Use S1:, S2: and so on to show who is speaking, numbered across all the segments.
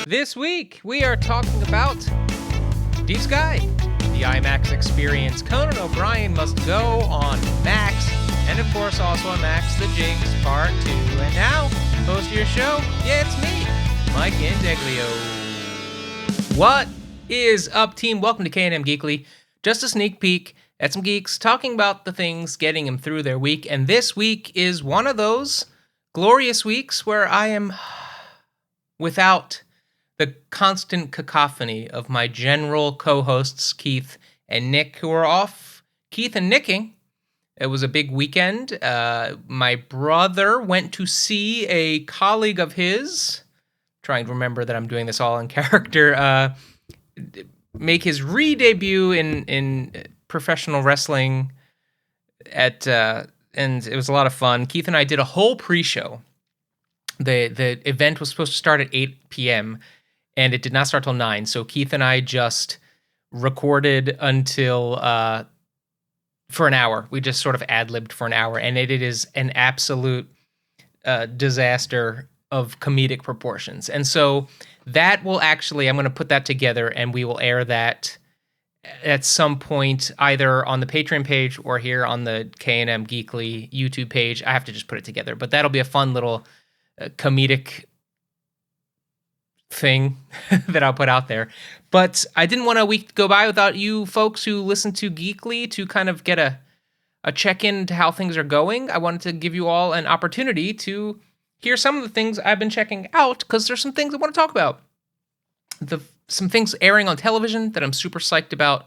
S1: This week, we are talking about Deep Sky, the IMAX experience. Conan O'Brien must go on Max, and of course also on Max, the Jinx Part 2. And now, host of your show, it's me, Mike Indeglio. What is up, team? Welcome to K&M Geekly. Just a sneak peek at some geeks talking about the things getting them through their week. And this week is one of those glorious weeks where I am without the constant cacophony of my general co-hosts, Keith and Nick, who are off Keith and Nicking. It was a big weekend. My brother went to see a colleague of his, trying to remember that I'm doing this all in character, make his re-debut in professional wrestling and it was a lot of fun. Keith and I did a whole pre-show. The event was supposed to start at 8 p.m., and it did not start till 9. So Keith and I just recorded until for an hour. We just sort of ad-libbed for an hour, and it is an absolute disaster of comedic proportions. And so that will actually, I'm going to put that together, and we will air that at some point, either on the Patreon page or here on the K&M Geekly YouTube page. I have to just put it together, but that'll be a fun little comedic thing that I'll put out there. But I didn't want a week to go by without you folks who listen to Geekly to kind of get a check-in to how things are going. I wanted to give you all an opportunity to hear some of the things I've been checking out, because there's some things I want to talk about. Some things airing on television that I'm super psyched about.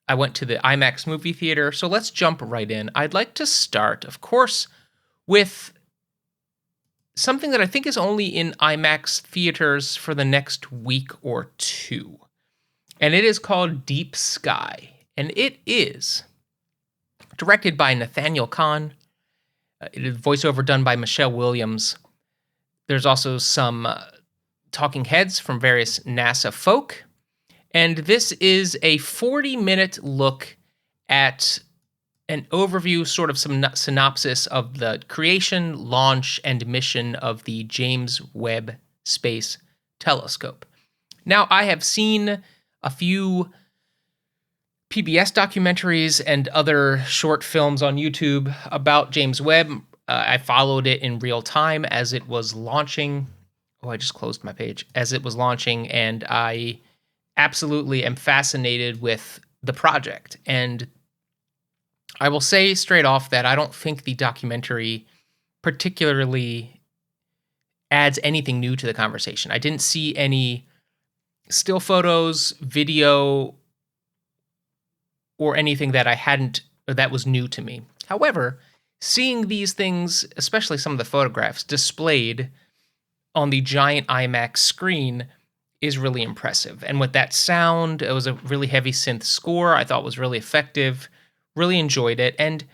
S1: I went to the IMAX movie theater, so let's jump right in. I'd like to start, of course, with something that I think is only in IMAX theaters for the next week or two. And it is called Deep Sky. And it is directed by Nathaniel Kahn. It is voiceover done by Michelle Williams. There's also some talking heads from various NASA folk. And this is a 40-minute look at an overview, sort of some synopsis of the creation, launch, and mission of the James Webb Space Telescope. Now, I have seen a few PBS documentaries and other short films on YouTube about James Webb. I followed it in real time as it was launching. Oh, I just closed my page. As it was launching, and I absolutely am fascinated with the project. And I will say straight off that I don't think the documentary particularly adds anything new to the conversation. I didn't see any still photos, video, or anything that that was new to me. However, seeing these things, especially some of the photographs displayed on the giant IMAX screen, is really impressive. And with that sound, it was a really heavy synth score I thought was really effective. Really enjoyed it. And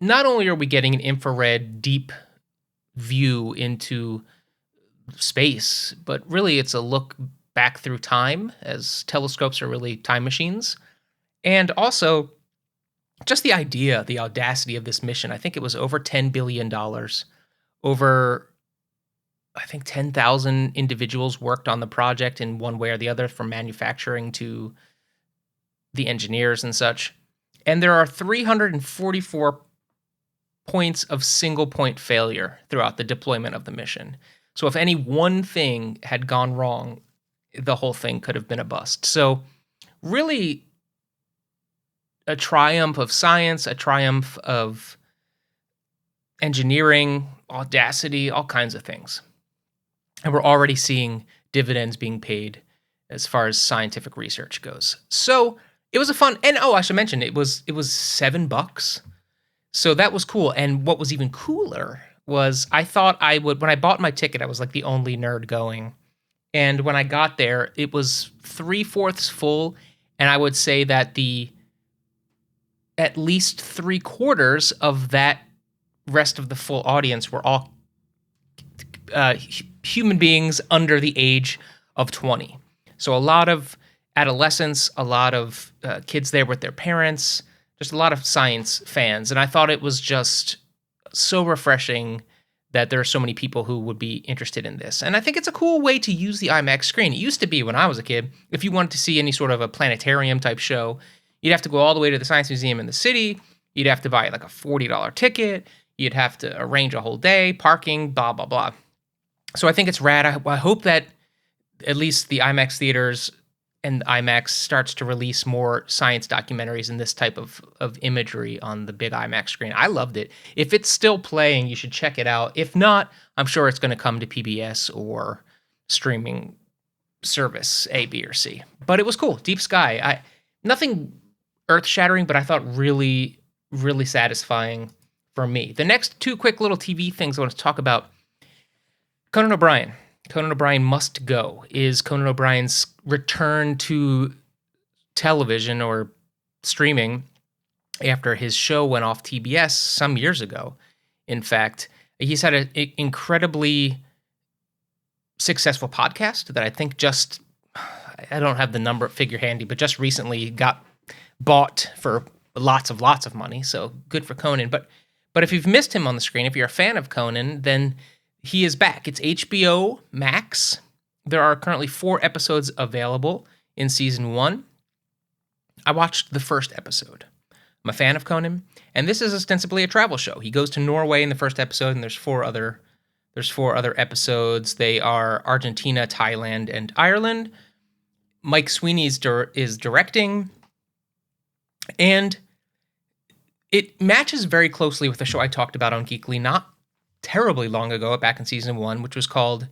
S1: not only are we getting an infrared deep view into space, but really it's a look back through time, as telescopes are really time machines. And also just the idea, the audacity of this mission. I think it was over $10 billion. Over, I think, 10,000 individuals worked on the project in one way or the other, from manufacturing to the engineers and such. And there are 344 points of single point failure throughout the deployment of the mission. So if any one thing had gone wrong, the whole thing could have been a bust. So really a triumph of science, a triumph of engineering, audacity, all kinds of things. And we're already seeing dividends being paid as far as scientific research goes. So it was a fun, and I should mention, it was $7. So that was cool. And what was even cooler was I thought I would, when I bought my ticket, I was like the only nerd going. And when I got there, it was 3/4 full. And I would say that at least 3/4 of that rest of the full audience were all human beings under the age of 20. So a lot of adolescents, a lot of kids there with their parents, just a lot of science fans. And I thought it was just so refreshing that there are so many people who would be interested in this. And I think it's a cool way to use the IMAX screen. It used to be, when I was a kid, if you wanted to see any sort of a planetarium type show, you'd have to go all the way to the Science Museum in the city. You'd have to buy like a $40 ticket. You'd have to arrange a whole day, parking, blah, blah, blah. So I think it's rad. I hope that at least the IMAX theaters and IMAX starts to release more science documentaries and this type of imagery on the big IMAX screen. I loved it. If it's still playing, you should check it out. If not, I'm sure it's going to come to PBS or streaming service A, B, or C. But it was cool. Deep Sky. Nothing earth-shattering, but I thought really, really satisfying for me. The next two quick little TV things I want to talk about. Conan O'Brien. Conan O'Brien Must Go is Conan O'Brien's return to television or streaming after his show went off TBS some years ago. In fact, he's had an incredibly successful podcast that I think I don't have the figure handy, but just recently got bought for lots of money. So good for Conan. But if you've missed him on the screen, if you're a fan of Conan, then he is back. It's HBO Max. There are currently 4 episodes available in season 1. I watched the first episode. I'm a fan of Conan, and this is ostensibly a travel show. He goes to Norway in the first episode, and there's 4 other episodes. They are Argentina, Thailand, and Ireland. Mike Sweeney is directing, and it matches very closely with the show I talked about on Geekly not terribly long ago, back in season 1, which was called,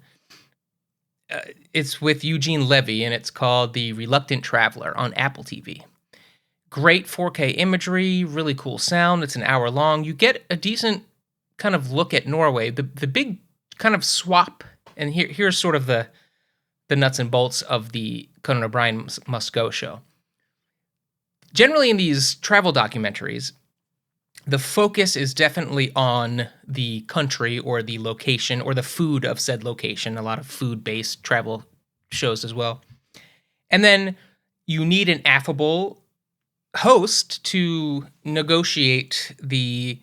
S1: it's with Eugene Levy, and it's called The Reluctant Traveler on Apple TV. Great 4K imagery, really cool sound. It's an hour long. You get a decent kind of look at Norway. The big kind of swap, and here's sort of the nuts and bolts of the Conan O'Brien Must Go show. Generally in these travel documentaries, the focus is definitely on the country or the location or the food of said location. A lot of food-based travel shows as well. And then you need an affable host to negotiate the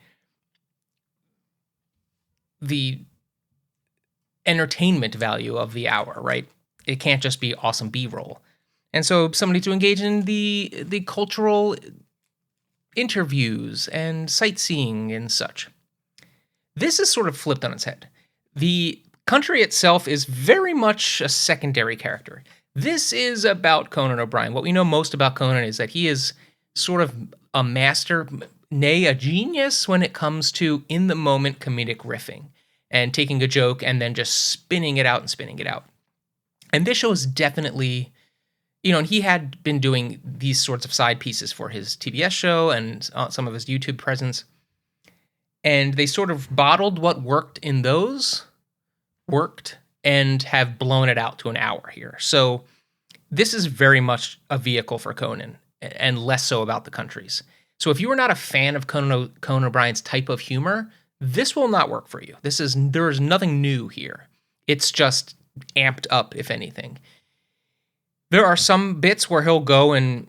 S1: entertainment value of the hour, right? It can't just be awesome B-roll. And so somebody to engage in the cultural interviews and sightseeing and such. This is sort of flipped on its head. The country itself is very much a secondary character. This is about Conan O'Brien. What we know most about Conan is that he is sort of a master, nay, a genius when it comes to in-the-moment comedic riffing and taking a joke and then just spinning it out. And this show is definitely, and he had been doing these sorts of side pieces for his TBS show and some of his YouTube presence. And they sort of bottled what worked in those, and have blown it out to an hour here. So this is very much a vehicle for Conan and less so about the countries. So if you are not a fan of Conan O'Brien's type of humor, this will not work for you. There is nothing new here. It's just amped up, if anything. There are some bits where he'll go and,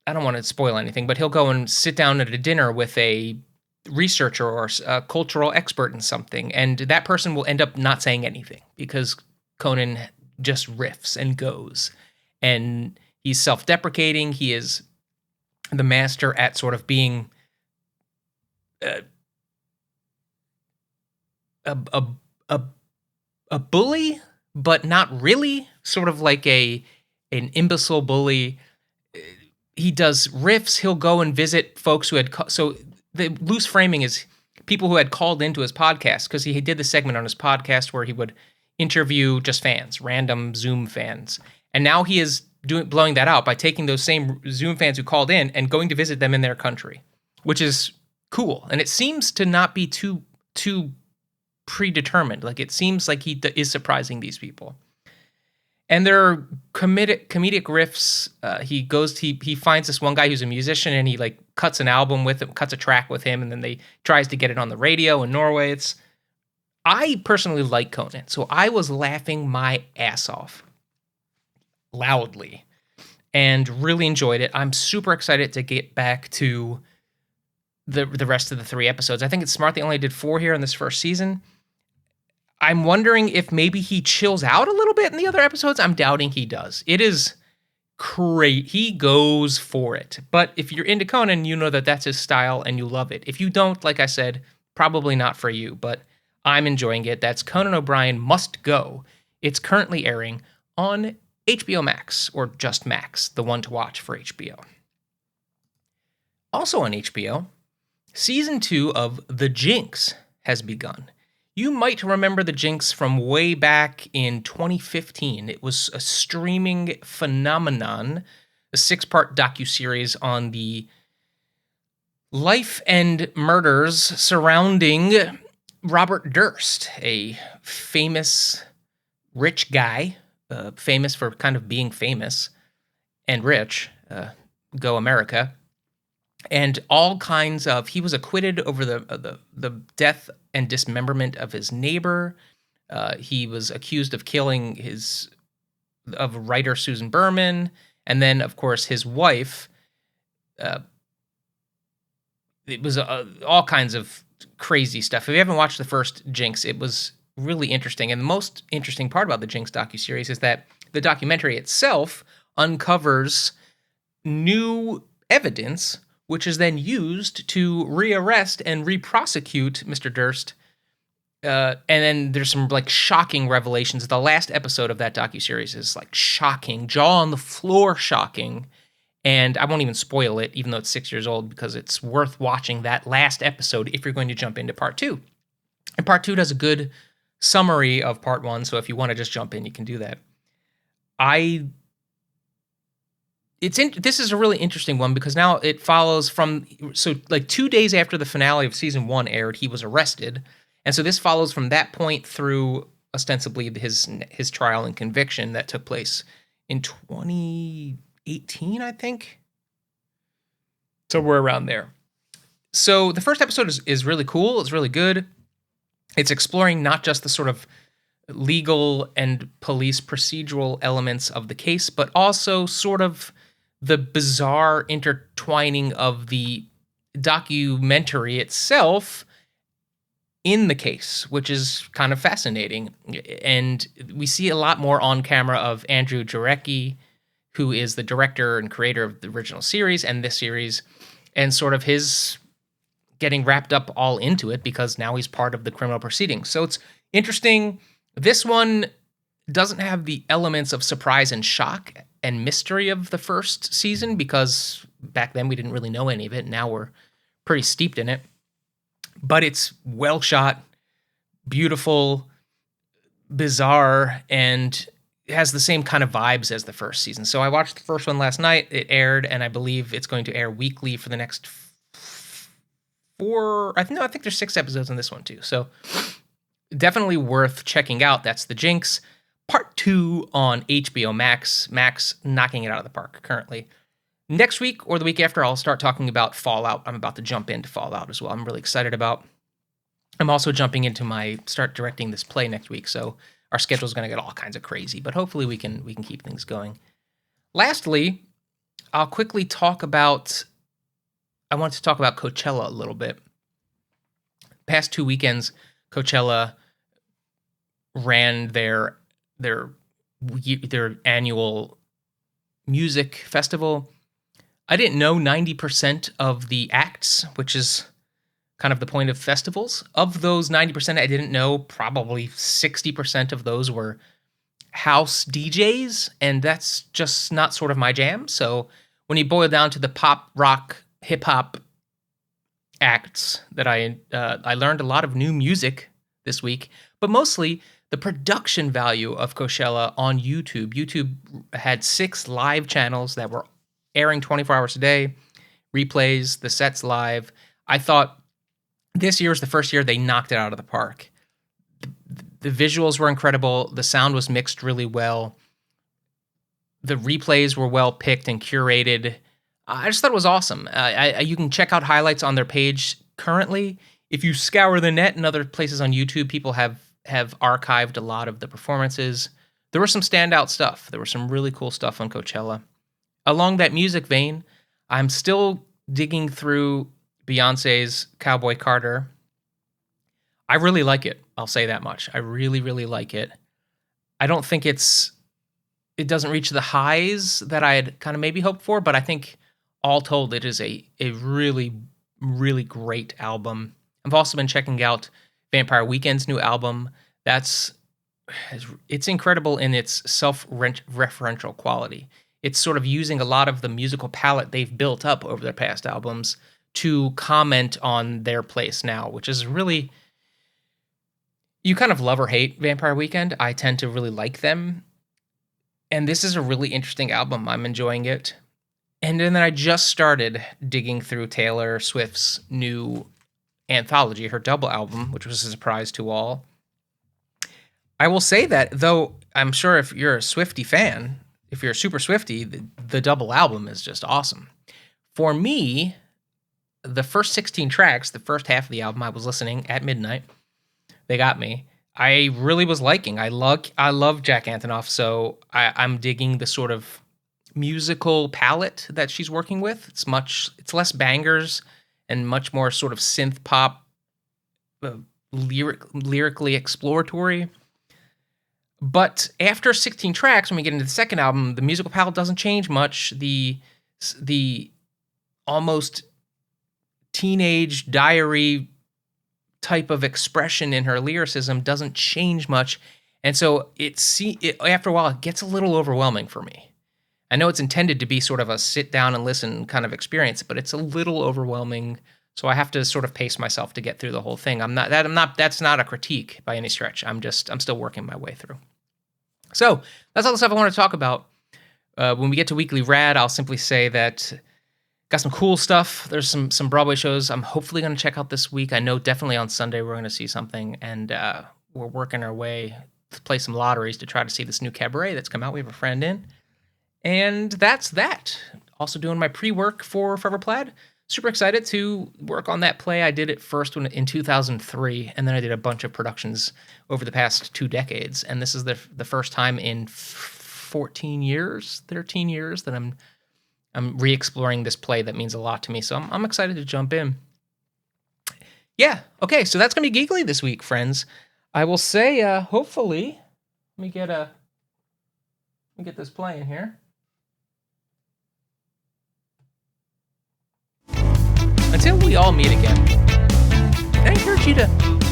S1: I don't want to spoil anything, but he'll go and sit down at a dinner with a researcher or a cultural expert in something, and that person will end up not saying anything because Conan just riffs and goes. And he's self-deprecating. He is the master at sort of being a bully, but not really, sort of like an imbecile bully. He does riffs. He'll go and visit folks who had so the loose framing is people who had called into his podcast, because he did the segment on his podcast where he would interview just fans, random Zoom fans. And now he is blowing that out by taking those same Zoom fans who called in and going to visit them in their country, which is cool. And it seems to not be too predetermined. Like, it seems like he is surprising these people. And there are comedic riffs. He finds this one guy who's a musician, and he like cuts an album with him, cuts a track with him, and then they tries to get it on the radio in Norway. I personally like Conan, so I was laughing my ass off loudly and really enjoyed it. I'm super excited to get back to the rest of the 3 episodes. I think it's smart they only did 4 here in this first season. I'm wondering if maybe he chills out a little bit in the other episodes. I'm doubting he does. It is great. He goes for it. But if you're into Conan, you know that that's his style and you love it. If you don't, like I said, probably not for you, but I'm enjoying it. That's Conan O'Brien Must Go. It's currently airing on HBO Max, or just Max, the one to watch for HBO. Also on HBO, Season 2 of The Jinx has begun. You might remember The Jinx from way back in 2015. It was a streaming phenomenon, a 6-part docuseries on the life and murders surrounding Robert Durst, a famous rich guy, famous for kind of being famous and rich, go America, and all kinds of. He was acquitted over the death and dismemberment of his neighbor. He was accused of killing of writer Susan Berman, and then of course his wife. It was all kinds of crazy stuff. If you haven't watched the first Jinx, it was really interesting. And the most interesting part about the Jinx docuseries is that the documentary itself uncovers new evidence, which is then used to rearrest and re-prosecute Mr. Durst. And then there's some like shocking revelations. The last episode of that docuseries is like shocking, jaw on the floor shocking. And I won't even spoil it, even though it's 6 years old, because it's worth watching that last episode if you're going to jump into part 2. And part 2 does a good summary of part 1, so if you want to just jump in, you can do that. This is a really interesting one because now it follows from, so like 2 days after the finale of season 1 aired, he was arrested. And so this follows from that point through ostensibly his trial and conviction that took place in 2018, I think. Somewhere around there. So the first episode is really cool. It's really good. It's exploring not just the sort of legal and police procedural elements of the case, but also sort of the bizarre intertwining of the documentary itself in the case, which is kind of fascinating. And we see a lot more on camera of Andrew Jarecki, who is the director and creator of the original series and this series, and sort of his getting wrapped up all into it because now he's part of the criminal proceedings. So it's interesting. This one doesn't have the elements of surprise and shock and mystery of the first season because back then we didn't really know any of it. Now we're pretty steeped in it. But it's well shot, beautiful, bizarre, and has the same kind of vibes as the first season. So I watched the first one last night. It aired, and I believe it's going to air weekly for the next 4. I think there's 6 episodes in this one too. So definitely worth checking out. That's The Jinx, part 2 on HBO Max. Max knocking it out of the park currently. Next week or the week after, I'll start talking about Fallout. I'm about to jump into Fallout as well. I'm really excited about. I'm also jumping into start directing this play next week, so our schedule is going to get all kinds of crazy, but hopefully we can keep things going. Lastly, I'll quickly talk about. I want to talk about Coachella a little bit. Past 2 weekends, Coachella ran their annual music festival. I didn't know 90% of the acts, which is kind of the point of festivals. Of those 90%, I didn't know probably 60% of those were house DJs, and that's just not sort of my jam. So when you boil down to the pop, rock, hip-hop acts that I learned a lot of new music this week, but mostly the production value of Coachella on YouTube. YouTube had 6 live channels that were airing 24 hours a day, replays, the sets live. I thought this year was the first year they knocked it out of the park. The visuals were incredible. The sound was mixed really well. The replays were well picked and curated. I just thought it was awesome. You can check out highlights on their page currently. If you scour the net and other places on YouTube, people have archived a lot of the performances. There was some standout stuff. There was some really cool stuff on Coachella. Along that music vein, I'm still digging through Beyonce's Cowboy Carter. I really like it. I'll say that much. I really, really like it. I don't think it doesn't reach the highs that I had kind of maybe hoped for, but I think all told, it is a really, really great album. I've also been checking out Vampire Weekend's new album. It's incredible in its self-referential quality. It's sort of using a lot of the musical palette they've built up over their past albums to comment on their place now, which is really, you kind of love or hate Vampire Weekend. I tend to really like them. And this is a really interesting album. I'm enjoying it. And then I just started digging through Taylor Swift's new anthology, her double album, which was a surprise to all. I will say that, though, I'm sure if you're a Swiftie fan, if you're a super Swiftie, the double album is just awesome. For me, the first 16 tracks, the first half of the album, I was listening at midnight. They got me. I really was liking. I love Jack Antonoff, so I'm digging the sort of musical palette that she's working with. It's less bangers and much more sort of synth pop, lyrically exploratory. But after 16 tracks, when we get into the second album, the musical palette doesn't change much. The almost teenage diary type of expression in her lyricism doesn't change much. And so after a while, it gets a little overwhelming for me. I know it's intended to be sort of a sit down and listen kind of experience, but it's a little overwhelming. So I have to sort of pace myself to get through the whole thing. That's not a critique by any stretch. I'm still working my way through. So that's all the stuff I want to talk about. When we get to Weekly Rad, I'll simply say that got some cool stuff. There's some Broadway shows I'm hopefully going to check out this week. I know definitely on Sunday we're going to see something, and we're working our way to play some lotteries to try to see this new cabaret that's come out. We have a friend in. And that's that. Also doing my pre-work for Forever Plaid. Super excited to work on that play. I did it first in 2003, and then I did a bunch of productions over the past 2 decades. And this is the first time in 13 years that I'm re-exploring this play that means a lot to me. So I'm excited to jump in. Yeah, okay, so that's going to be Geekly this week, friends. I will say, hopefully, let me get this playing here. Until we all meet again, I encourage you to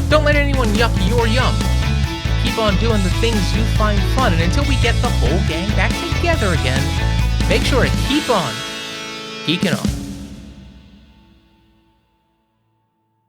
S1: don't let anyone yuck your yum. Keep on doing the things you find fun, and until we get the whole gang back together again, make sure to keep on geeking on.